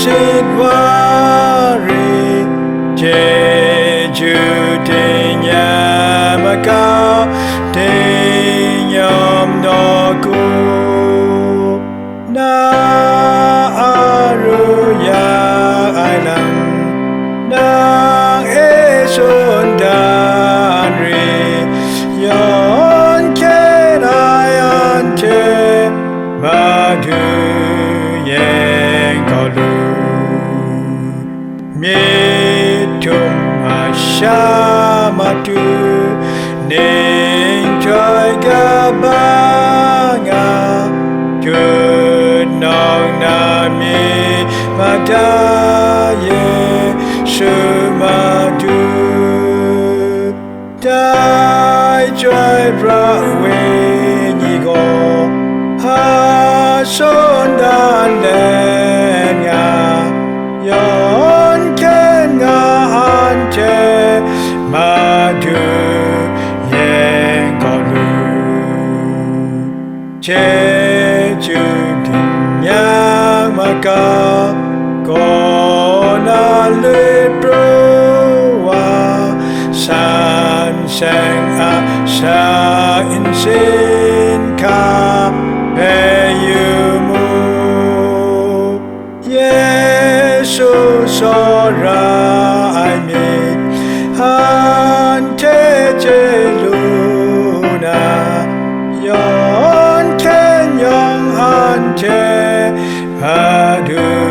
Sidwari Jeju Makau Yawng Nawku Na Aruya Island Nang Esundanri Hkyen matu Mitum asha matu ning joy gabanga kunong nami madaye shumatu dai joy brawe nigo ha sondan lenya matu Jeju Mahkawn Mangoi san sang sa insin ka peyumu Yesu sora I meet Ante jeluna Yawng ante matu